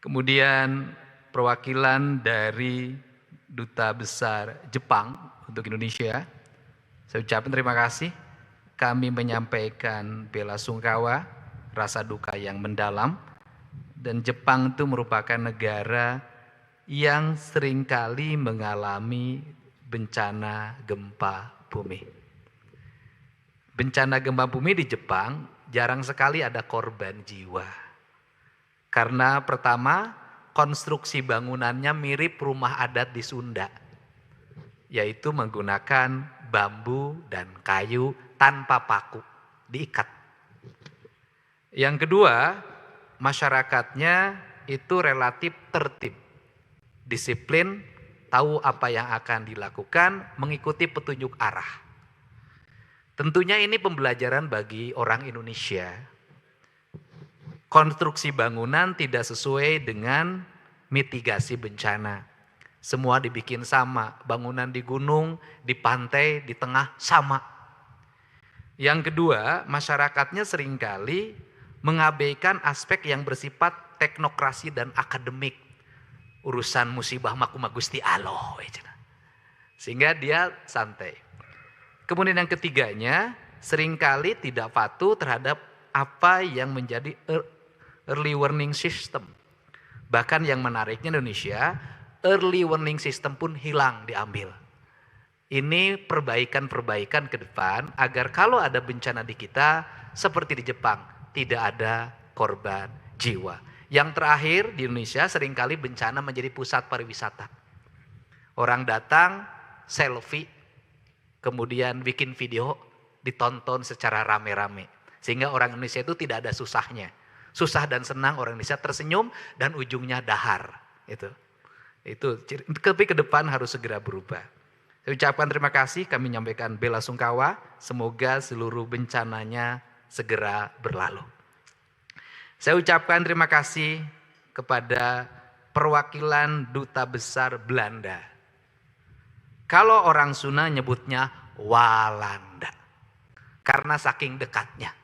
Kemudian perwakilan dari Duta Besar Jepang untuk Indonesia, saya ucapkan terima kasih. Kami menyampaikan bela sungkawa, rasa duka yang mendalam. Dan Jepang itu merupakan negara yang seringkali mengalami bencana gempa bumi. Bencana gempa bumi di Jepang jarang sekali ada korban jiwa. Karena pertama, konstruksi bangunannya mirip rumah adat di Sunda, yaitu menggunakan bambu dan kayu tanpa paku, diikat. Yang kedua, masyarakatnya itu relatif tertib, disiplin, tahu apa yang akan dilakukan, mengikuti petunjuk arah. Tentunya ini pembelajaran bagi orang Indonesia. Konstruksi bangunan tidak sesuai dengan mitigasi bencana. Semua dibikin sama, bangunan di gunung, di pantai, di tengah sama. Yang kedua, masyarakatnya seringkali mengabaikan aspek yang bersifat teknokrasi dan akademik. Urusan musibah makuma Gusti Allah. Sehingga dia santai. Kemudian yang ketiganya, seringkali tidak patuh terhadap apa yang menjadi early warning system. Bahkan yang menariknya Indonesia, early warning system pun hilang, diambil. Ini perbaikan-perbaikan ke depan agar kalau ada bencana di kita seperti di Jepang, tidak ada korban jiwa. Yang terakhir di Indonesia seringkali bencana menjadi pusat pariwisata. Orang datang, selfie, kemudian bikin video, ditonton secara rame-rame. Sehingga orang Indonesia itu tidak ada susahnya. Susah dan senang orang Indonesia tersenyum dan ujungnya dahar. Tapi ke depan harus segera berubah. Saya ucapkan terima kasih, kami menyampaikan bela sungkawa, semoga seluruh bencananya segera berlalu. Saya ucapkan terima kasih kepada perwakilan Duta Besar Belanda. Kalau orang Sunda nyebutnya Walanda. Karena saking dekatnya.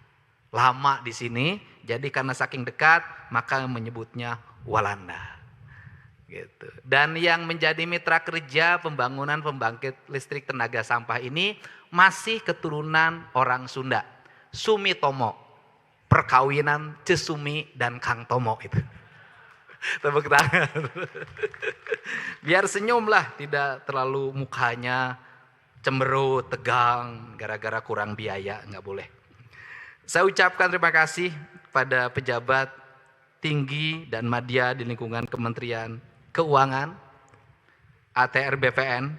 Lama di sini, jadi karena saking dekat, maka menyebutnya Walanda. Gitu. Dan yang menjadi mitra kerja pembangunan pembangkit listrik tenaga sampah ini masih keturunan orang Sunda. Sumitomo, perkawinan Cesumi dan Kang Tomo itu. Tepuk tangan. Biar senyum lah, tidak terlalu mukanya cemberut, tegang, gara-gara kurang biaya, nggak boleh. Saya ucapkan terima kasih pada pejabat tinggi dan madya di lingkungan Kementerian Keuangan, ATR BPN,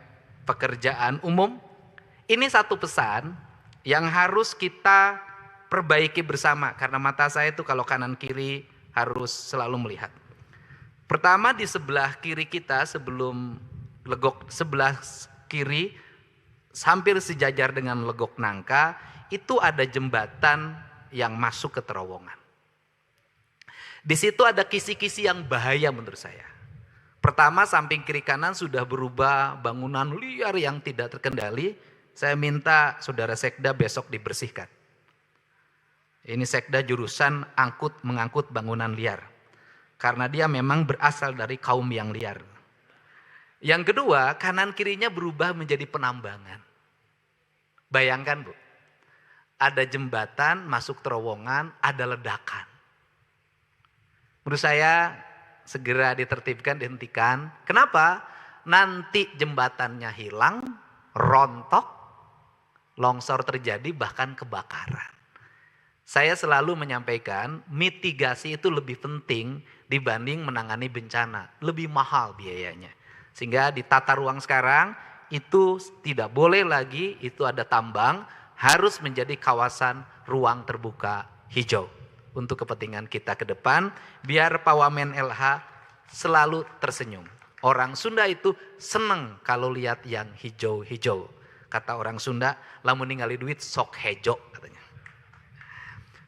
Pekerjaan Umum. Ini satu pesan yang harus kita perbaiki bersama, karena mata saya itu kalau kanan kiri harus selalu melihat. Pertama, di sebelah kiri kita sebelum legok, sebelah kiri hampir sejajar dengan legok nangka, itu ada jembatan yang masuk ke terowongan. Di situ ada kisi-kisi yang bahaya menurut saya. Pertama, samping kiri kanan sudah berubah bangunan liar yang tidak terkendali. Saya minta saudara sekda besok dibersihkan. Ini sekda jurusan mengangkut bangunan liar. Karena dia memang berasal dari kaum yang liar. Yang kedua, kanan kirinya berubah menjadi penambangan. Bayangkan Bu, ada jembatan masuk terowongan, ada ledakan. Menurut saya segera ditertibkan, dihentikan. Kenapa? Nanti jembatannya hilang, rontok, longsor terjadi, bahkan kebakaran. Saya selalu menyampaikan mitigasi itu lebih penting dibanding menangani bencana. Lebih mahal biayanya. Sehingga di tata ruang sekarang itu tidak boleh lagi itu ada tambang. Harus menjadi kawasan ruang terbuka hijau. Untuk kepentingan kita ke depan. Biar Pak Wamen LH selalu tersenyum. Orang Sunda itu seneng kalau lihat yang hijau-hijau. Kata orang Sunda, lamun ningali duit sok hejo katanya.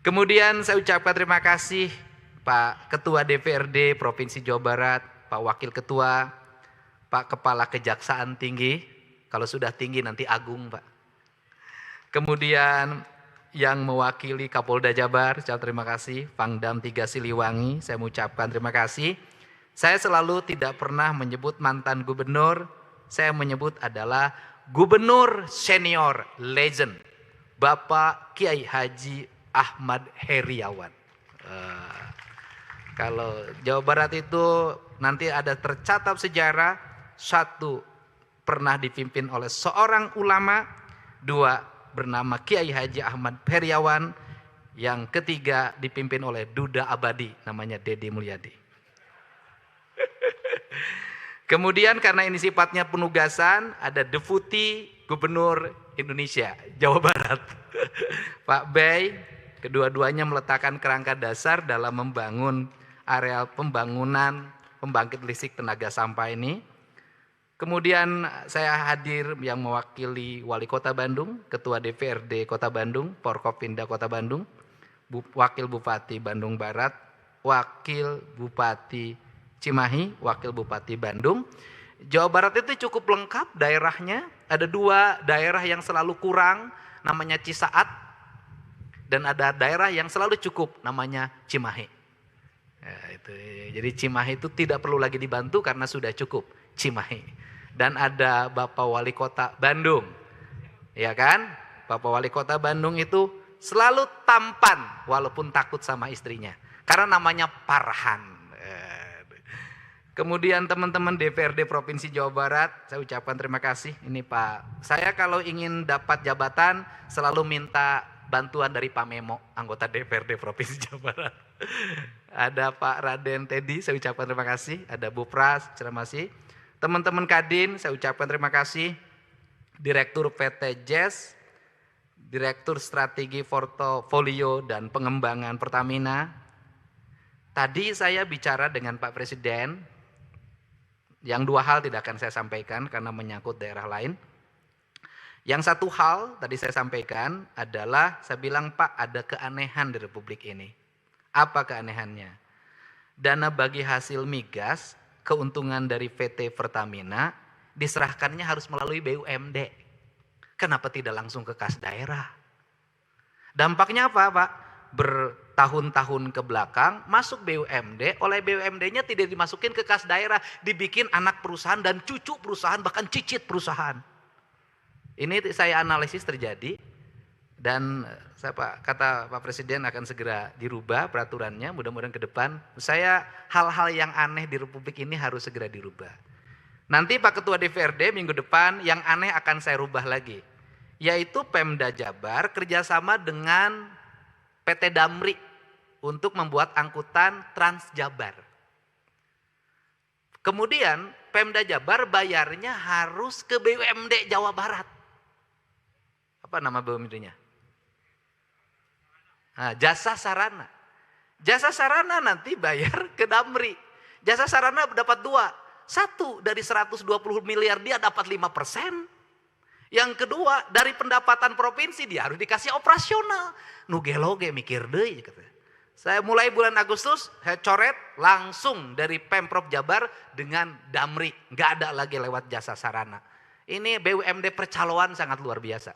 Kemudian saya ucapkan terima kasih Pak Ketua DPRD Provinsi Jawa Barat, Pak Wakil Ketua, Pak Kepala Kejaksaan Tinggi, kalau sudah tinggi nanti agung Pak. Kemudian yang mewakili Kapolda Jabar, saya terima kasih, Pangdam 3 Siliwangi, saya mengucapkan terima kasih. Saya selalu tidak pernah menyebut mantan gubernur, saya menyebut adalah gubernur senior legend, Bapak Kiai Haji Ahmad Heriawan. Kalau Jawa Barat itu nanti ada tercatat sejarah, satu pernah dipimpin oleh seorang ulama, dua bernama Kiai Haji Ahmad Heriawan, yang ketiga dipimpin oleh Duda Abadi, namanya Deddy Mulyadi. Kemudian karena ini sifatnya penugasan, ada Deputi Gubernur Indonesia, Jawa Barat, Pak Bey, kedua-duanya meletakkan kerangka dasar dalam membangun areal pembangunan pembangkit listrik tenaga sampah ini. Kemudian saya hadir yang mewakili Wali Kota Bandung, Ketua DPRD Kota Bandung, Forkopimda Kota Bandung, Wakil Bupati Bandung Barat, Wakil Bupati Cimahi, Wakil Bupati Bandung. Jawa Barat itu cukup lengkap daerahnya. Ada dua daerah yang selalu kurang, namanya Cisaat. Dan ada daerah yang selalu cukup, namanya Cimahi. Ya, itu. Jadi Cimahi itu tidak perlu lagi dibantu karena sudah cukup, Cimahi. Dan ada Bapak Wali Kota Bandung. Ya kan? Bapak Wali Kota Bandung itu selalu tampan walaupun takut sama istrinya. Karena namanya Farhan. Kemudian teman-teman DPRD Provinsi Jawa Barat, saya ucapkan terima kasih. Ini Pak, saya kalau ingin dapat jabatan selalu minta bantuan dari Pak Memo, anggota DPRD Provinsi Jawa Barat. Ada Pak Raden Teddy, saya ucapkan terima kasih. Ada Bu Pras, terima kasih. Teman-teman Kadin, saya ucapkan terima kasih. Direktur PT JES, Direktur Strategi Portofolio dan Pengembangan Pertamina. Tadi saya bicara dengan Pak Presiden, yang dua hal tidak akan saya sampaikan karena menyangkut daerah lain. Yang satu hal tadi saya sampaikan adalah, saya bilang Pak, ada keanehan di Republik ini. Apa keanehannya? Dana bagi hasil migas, keuntungan dari PT Pertamina, diserahkannya harus melalui BUMD. Kenapa tidak langsung ke kas daerah? Dampaknya apa Pak? Bertahun-tahun ke belakang masuk BUMD, oleh BUMD-nya tidak dimasukin ke kas daerah, dibikin anak perusahaan dan cucu perusahaan, bahkan cicit perusahaan. Ini saya analisis terjadi dan kata Pak Presiden akan segera dirubah peraturannya, mudah-mudahan ke depan. Saya hal-hal yang aneh di Republik ini harus segera dirubah. Nanti Pak Ketua DPRD minggu depan yang aneh akan saya rubah lagi, yaitu Pemda Jabar kerjasama dengan PT Damri untuk membuat angkutan Transjabar. Kemudian Pemda Jabar bayarnya harus ke BUMD Jawa Barat. Apa nama BUMD-nya? Nah, Jasa Sarana. Jasa Sarana nanti bayar ke Damri. Jasa Sarana dapat dua. Satu, dari 120 miliar dia dapat 5%. Yang kedua, dari pendapatan provinsi dia harus dikasih operasional. Nugeloge mikir deh. Saya mulai bulan Agustus, saya coret langsung dari Pemprov Jabar dengan Damri. Nggak ada lagi lewat Jasa Sarana. Ini BUMD percaloan sangat luar biasa.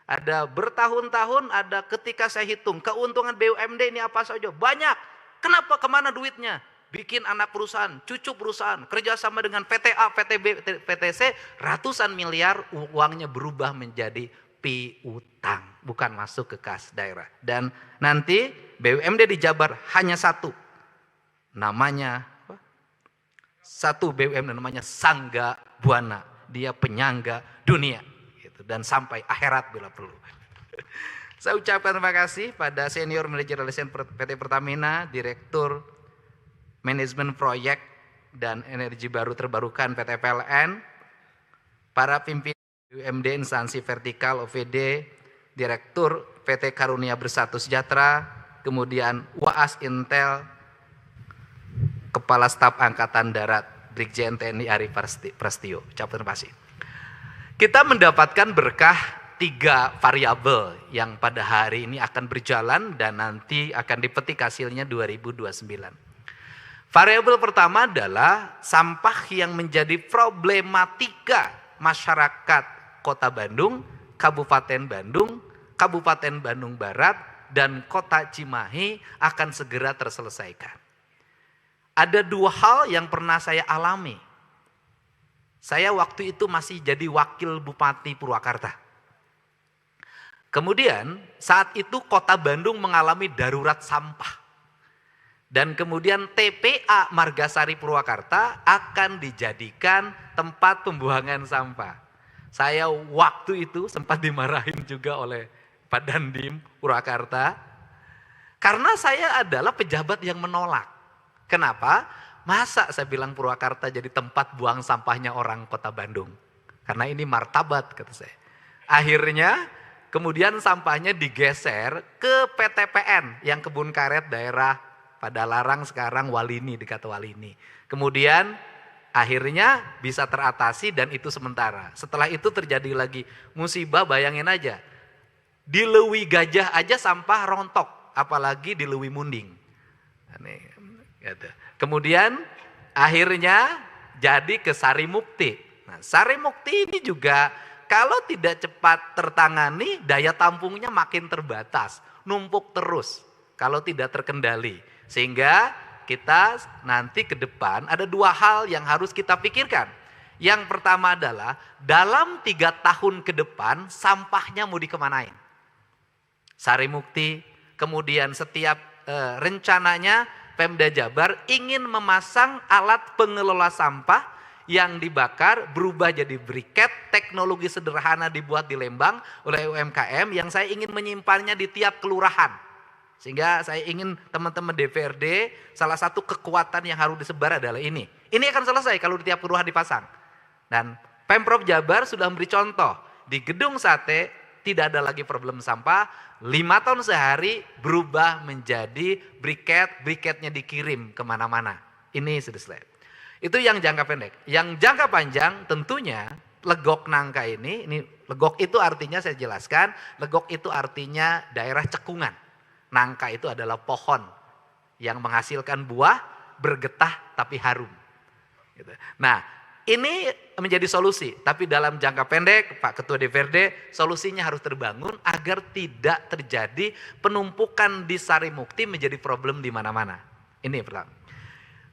Ada bertahun-tahun, ada ketika saya hitung keuntungan BUMD ini apa saja. Banyak. Kenapa? Kemana duitnya? Bikin anak perusahaan, cucu perusahaan, kerjasama dengan PTA, PTB, PTC, ratusan miliar uangnya berubah menjadi piutang, bukan masuk ke kas daerah. Dan nanti BUMD di Jabar hanya satu, namanya satu BUMD namanya Sangga Buana, dia penyangga dunia, gitu. Dan sampai akhirat bila perlu. Saya ucapkan terima kasih pada Senior Manager Relation PT Pertamina, Direktur Manajemen Proyek dan Energi Baru Terbarukan PT PLN, para pimpinan BUMD instansi vertikal OVD, Direktur PT Karunia Bersatu Sejahtera, kemudian Waas Intel, Kepala Staf Angkatan Darat, Brigjen TNI Ari Prasetyo. Ucapkan terima kasih. Kita mendapatkan berkah 3 variabel yang pada hari ini akan berjalan dan nanti akan dipetik hasilnya 2029. Variabel pertama adalah sampah yang menjadi problematika masyarakat Kota Bandung, Kabupaten Bandung, Kabupaten Bandung Barat, dan Kota Cimahi akan segera terselesaikan. ada dua hal yang pernah saya alami. Saya waktu itu masih jadi wakil Bupati Purwakarta. Kemudian saat itu Kota Bandung mengalami darurat sampah. Dan kemudian TPA Margasari Purwakarta akan dijadikan tempat pembuangan sampah. Saya waktu itu sempat dimarahin juga oleh Pak Dandim Purwakarta. Karena saya adalah pejabat yang menolak. Kenapa? Masa saya bilang Purwakarta jadi tempat buang sampahnya orang Kota Bandung. Karena ini martabat kata saya. Akhirnya kemudian sampahnya digeser ke PTPN yang Kebun Karet daerah Padalarang sekarang Walini, dekat Walini. Kemudian akhirnya bisa teratasi dan itu sementara. Setelah itu terjadi lagi musibah, bayangin aja. Di Lewi Gajah aja sampah rontok, apalagi di Lewi Munding. Kemudian akhirnya jadi ke Sarimukti. Nah, Sarimukti ini juga kalau tidak cepat tertangani, daya tampungnya makin terbatas, numpuk terus kalau tidak terkendali. Sehingga kita nanti ke depan ada dua hal yang harus kita pikirkan. Yang pertama adalah dalam 3 tahun ke depan sampahnya mau dikemanain. Sarimukti, kemudian setiap rencananya Pemda Jabar ingin memasang alat pengelola sampah yang dibakar berubah jadi briket, teknologi sederhana dibuat di Lembang oleh UMKM yang saya ingin menyimpannya di tiap kelurahan. Sehingga saya ingin teman-teman DPRD, salah satu kekuatan yang harus disebar adalah ini. Ini akan selesai kalau di tiap kelurahan dipasang. Dan Pemprov Jabar sudah memberi contoh, di Gedung Sate tidak ada lagi problem sampah, 5 ton sehari berubah menjadi briket, briketnya dikirim kemana-mana. Ini sudah selesai. Itu yang jangka pendek. Yang jangka panjang tentunya legok nangka ini legok itu artinya saya jelaskan, legok itu artinya daerah cekungan. Nangka itu adalah pohon yang menghasilkan buah bergetah tapi harum. Nah ini menjadi solusi, tapi dalam jangka pendek Pak Ketua DPRD solusinya harus terbangun agar tidak terjadi penumpukan di Sarimukti menjadi problem di mana-mana. Ini pertama.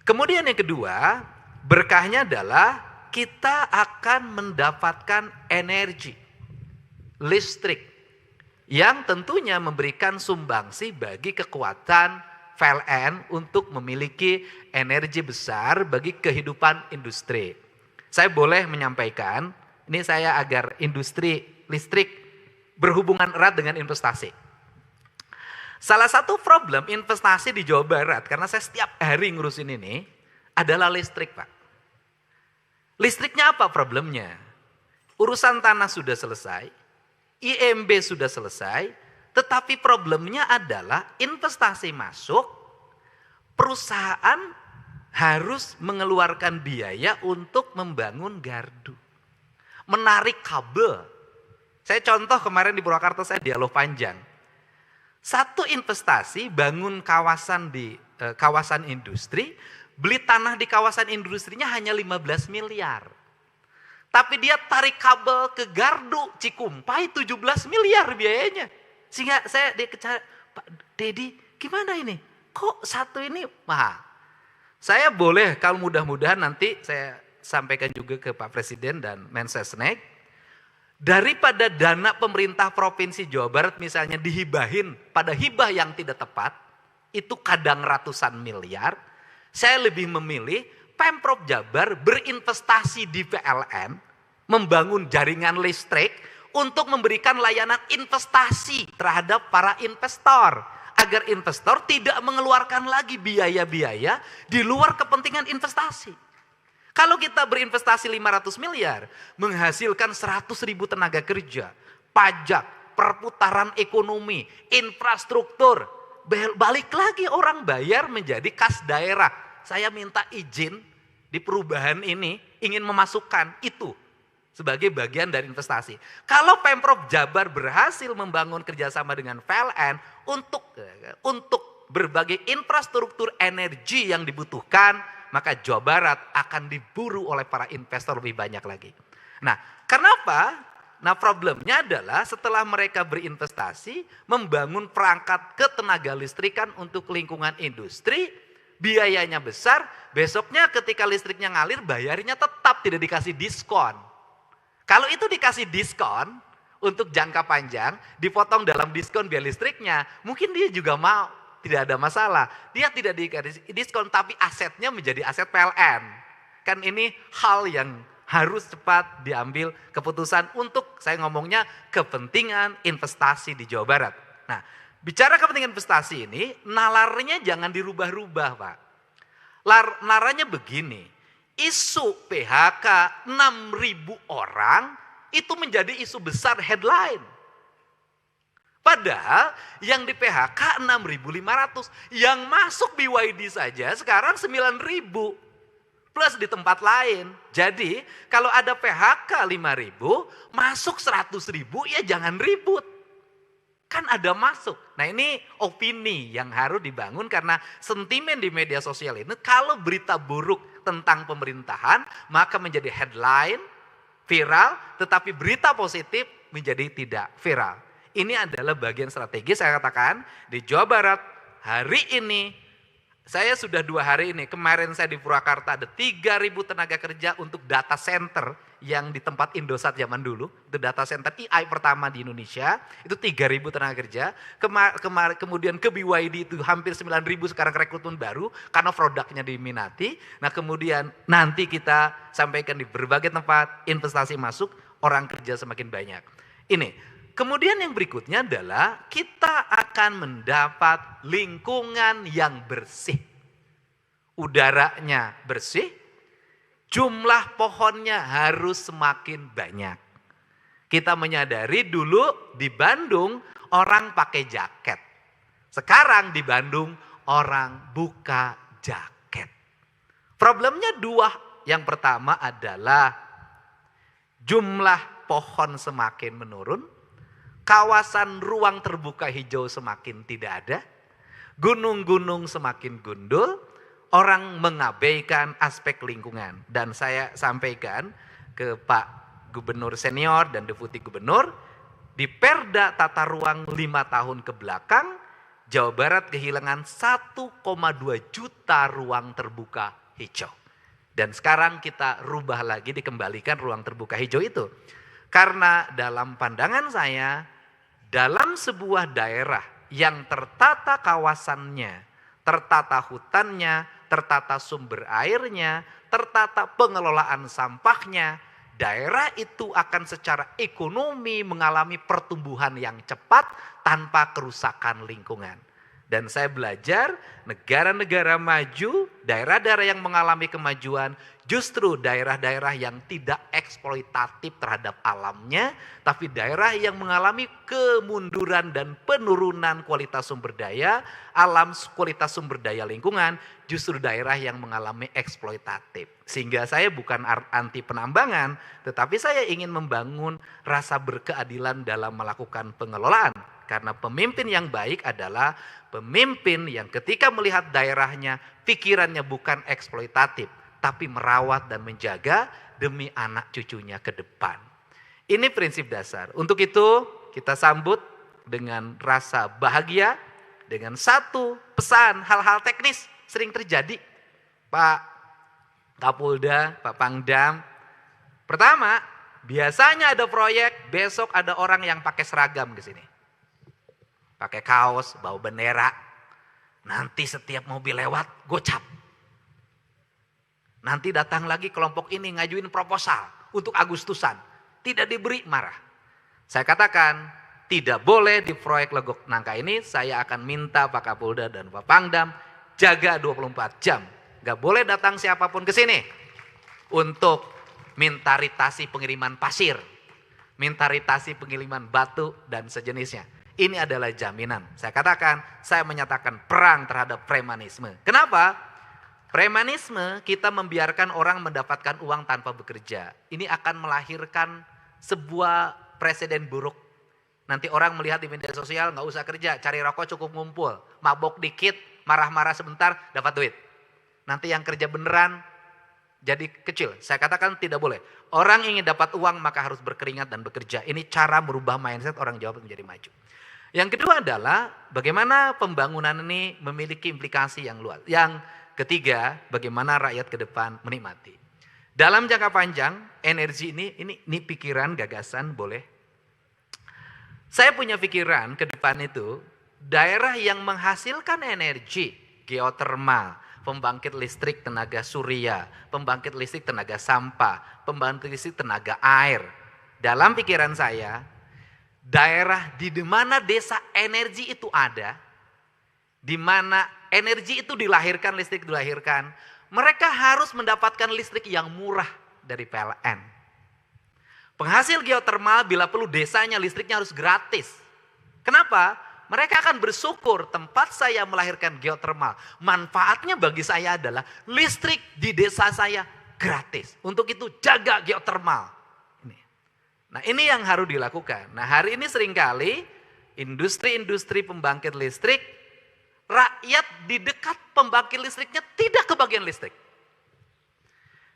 Kemudian yang kedua, berkahnya adalah kita akan mendapatkan energi listrik yang tentunya memberikan sumbangsi bagi kekuatan PLN untuk memiliki energi besar bagi kehidupan industri. Saya boleh menyampaikan, ini saya agar industri listrik berhubungan erat dengan investasi. Salah satu problem investasi di Jawa Barat, karena saya setiap hari ngurusin ini, adalah listrik Pak. Listriknya apa problemnya? Urusan tanah sudah selesai, IMB sudah selesai, tetapi problemnya adalah investasi masuk, perusahaan harus mengeluarkan biaya untuk membangun gardu, menarik kabel. Saya contoh kemarin di Purwakarta saya dialog panjang. Satu investasi bangun kawasan di kawasan industri, beli tanah di kawasan industrinya hanya 15 miliar. Tapi dia tarik kabel ke gardu Cikumpai 17 miliar biayanya. Sehingga saya dikejar, Pak Dedi gimana ini? Kok satu ini mahal? Saya boleh kalau mudah-mudahan nanti saya sampaikan juga ke Pak Presiden dan Mensesnek. Daripada dana pemerintah Provinsi Jawa Barat misalnya dihibahin pada hibah yang tidak tepat. Itu kadang ratusan miliar. Saya lebih memilih Pemprov Jabar berinvestasi di PLN, membangun jaringan listrik untuk memberikan layanan investasi terhadap para investor. Agar investor tidak mengeluarkan lagi biaya-biaya di luar kepentingan investasi. Kalau kita berinvestasi 500 miliar, menghasilkan 100.000 tenaga kerja, pajak, perputaran ekonomi, infrastruktur, balik lagi orang bayar menjadi kas daerah. Saya minta izin di perubahan ini ingin memasukkan itu sebagai bagian dari investasi. Kalau Pemprov Jabar berhasil membangun kerjasama dengan PLN untuk berbagai infrastruktur energi yang dibutuhkan, maka Jawa Barat akan diburu oleh para investor lebih banyak lagi. Nah, kenapa? Nah, problemnya adalah setelah mereka berinvestasi, membangun perangkat ketenaga listrikan untuk lingkungan industri, biayanya besar, besoknya ketika listriknya ngalir bayarnya tetap tidak dikasih diskon. Kalau itu dikasih diskon untuk jangka panjang, dipotong dalam diskon biaya listriknya, mungkin dia juga mau, tidak ada masalah. Dia tidak dikasih diskon tapi asetnya menjadi aset PLN. Kan ini hal yang harus cepat diambil keputusan untuk, saya ngomongnya, kepentingan investasi di Jawa Barat. Nah, bicara kepentingan investasi ini, nalarnya jangan dirubah-rubah, Pak. Nalarnya begini, isu PHK 6.000 orang itu menjadi isu besar headline. Padahal yang di PHK 6.500, yang masuk BYD saja sekarang 9.000. Plus di tempat lain. Jadi kalau ada PHK 5.000, masuk 100.000, ya jangan ribut. Kan ada masuk. Nah ini opini yang harus dibangun karena sentimen di media sosial ini, kalau berita buruk tentang pemerintahan, maka menjadi headline, viral, tetapi berita positif menjadi tidak viral. Ini adalah bagian strategis, saya katakan, di Jawa Barat hari ini. Saya sudah 2 hari ini, kemarin saya di Purwakarta ada 3.000 tenaga kerja untuk data center yang di tempat Indosat zaman dulu. Itu data center AI pertama di Indonesia, itu 3.000 tenaga kerja. Kemudian ke BYD itu hampir 9.000 sekarang rekrutmen baru karena produknya diminati. Nah kemudian nanti kita sampaikan di berbagai tempat, investasi masuk, orang kerja semakin banyak. Ini. Kemudian yang berikutnya adalah kita akan mendapat lingkungan yang bersih. Udaranya bersih, jumlah pohonnya harus semakin banyak. Kita menyadari dulu di Bandung orang pakai jaket. Sekarang di Bandung orang buka jaket. Problemnya 2. Yang pertama adalah jumlah pohon semakin menurun. Kawasan ruang terbuka hijau semakin tidak ada, gunung-gunung semakin gundul, orang mengabaikan aspek lingkungan. Dan saya sampaikan ke Pak Gubernur Senior dan Deputi Gubernur, di Perda Tata Ruang 5 tahun ke belakang, Jawa Barat kehilangan 1,2 juta ruang terbuka hijau. Dan sekarang kita rubah lagi, dikembalikan ruang terbuka hijau itu. Karena dalam pandangan saya, dalam sebuah daerah yang tertata kawasannya, tertata hutannya, tertata sumber airnya, tertata pengelolaan sampahnya, daerah itu akan secara ekonomi mengalami pertumbuhan yang cepat tanpa kerusakan lingkungan. Dan saya belajar negara-negara maju, daerah-daerah yang mengalami kemajuan, justru daerah-daerah yang tidak eksploitatif terhadap alamnya, tapi daerah yang mengalami kemunduran dan penurunan kualitas sumber daya alam, kualitas sumber daya lingkungan, justru daerah yang mengalami eksploitatif. Sehingga saya bukan anti penambangan, tetapi saya ingin membangun rasa berkeadilan dalam melakukan pengelolaan. Karena pemimpin yang baik adalah pemimpin yang ketika melihat daerahnya, pikirannya bukan eksploitatif, tapi merawat dan menjaga demi anak cucunya ke depan. Ini prinsip dasar. Untuk itu kita sambut dengan rasa bahagia, dengan satu pesan, hal-hal teknis sering terjadi. Pak Kapolda, Pak Pangdam. Pertama, biasanya ada proyek, besok ada orang yang pakai seragam ke sini. Pakai kaos, bawa bendera. Nanti setiap mobil lewat, gocap. Nanti datang lagi kelompok ini ngajuin proposal untuk Agustusan. Tidak diberi, marah. Saya katakan, tidak boleh di proyek Legok Nangka ini, saya akan minta Pak Kapolda dan Pak Pangdam jaga 24 jam. Gak boleh datang siapapun ke sini untuk minta ritasi pengiriman pasir, minta ritasi pengiriman batu dan sejenisnya. Ini adalah jaminan. Saya katakan, saya menyatakan perang terhadap premanisme. Kenapa? Premanisme, kita membiarkan orang mendapatkan uang tanpa bekerja. Ini akan melahirkan sebuah presiden buruk. Nanti orang melihat di media sosial, nggak usah kerja, cari rokok cukup ngumpul. Mabok dikit, marah-marah sebentar, dapat duit. Nanti yang kerja beneran jadi kecil. Saya katakan tidak boleh. Orang ingin dapat uang maka harus berkeringat dan bekerja. Ini cara merubah mindset orang Jawa menjadi maju. Yang kedua adalah bagaimana pembangunan ini memiliki implikasi yang luas, yang ketiga, bagaimana rakyat ke depan menikmati. Dalam jangka panjang, energi ini pikiran, gagasan boleh. Saya punya pikiran ke depan itu, daerah yang menghasilkan energi, geotermal, pembangkit listrik tenaga surya, pembangkit listrik tenaga sampah, pembangkit listrik tenaga air. Dalam pikiran saya, daerah di mana desa energi itu ada, di mana energi itu dilahirkan, listrik dilahirkan, mereka harus mendapatkan listrik yang murah dari PLN. Penghasil geotermal bila perlu desanya listriknya harus gratis. Kenapa? Mereka akan bersyukur tempat saya melahirkan geotermal. Manfaatnya bagi saya adalah listrik di desa saya gratis. Untuk itu jaga geotermal. Nah ini yang harus dilakukan. Nah hari ini seringkali industri-industri pembangkit listrik, rakyat di dekat pembangkit listriknya tidak kebagian listrik.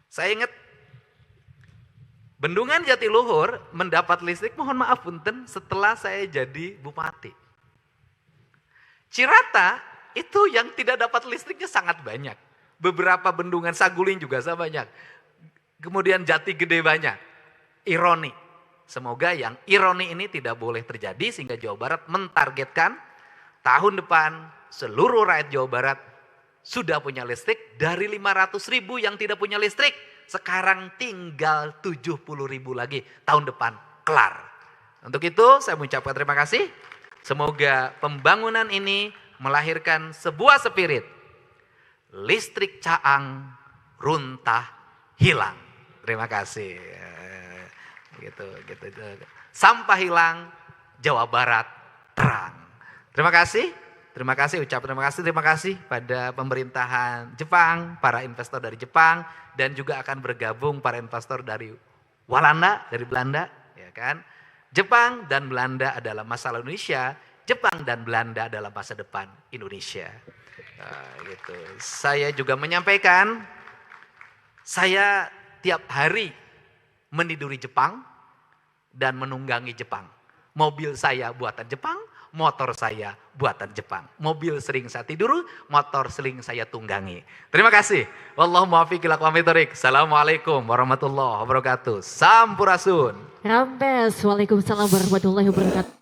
Saya ingat Bendungan Jatiluhur mendapat listrik, mohon maaf punten, setelah saya jadi bupati. Cirata itu yang tidak dapat listriknya sangat banyak. Beberapa bendungan Saguling juga banyak. Kemudian Jati Gede banyak. Ironi. Semoga yang ironi ini tidak boleh terjadi sehingga Jawa Barat mentargetkan tahun depan seluruh rakyat Jawa Barat sudah punya listrik. Dari 500.000 yang tidak punya listrik, sekarang tinggal 70.000 lagi. Tahun depan kelar. Untuk itu saya mengucapkan terima kasih. Semoga pembangunan ini melahirkan sebuah spirit. Listrik Caang runtah hilang. Terima kasih. Gitu. Sampah hilang, Jawa Barat terang. Terima kasih terima kasih pada pemerintahan Jepang, para investor dari Jepang, dan juga akan bergabung para investor dari Walanda, dari Belanda, ya kan? Jepang dan Belanda adalah masalah Indonesia, Jepang dan Belanda adalah masa depan Indonesia. Gitu. Saya juga menyampaikan, saya tiap hari meniduri Jepang dan menunggangi Jepang. Mobil saya buatan Jepang, motor saya buatan Jepang. Mobil sering saya tidur, motor sering saya tunggangi. Terima kasih. Wallahu muwaffiq ila aqwamit thoriq. Assalamualaikum warahmatullahi wabarakatuh. Sampurasun. Rampes. Waalaikumsalam warahmatullahi wabarakatuh.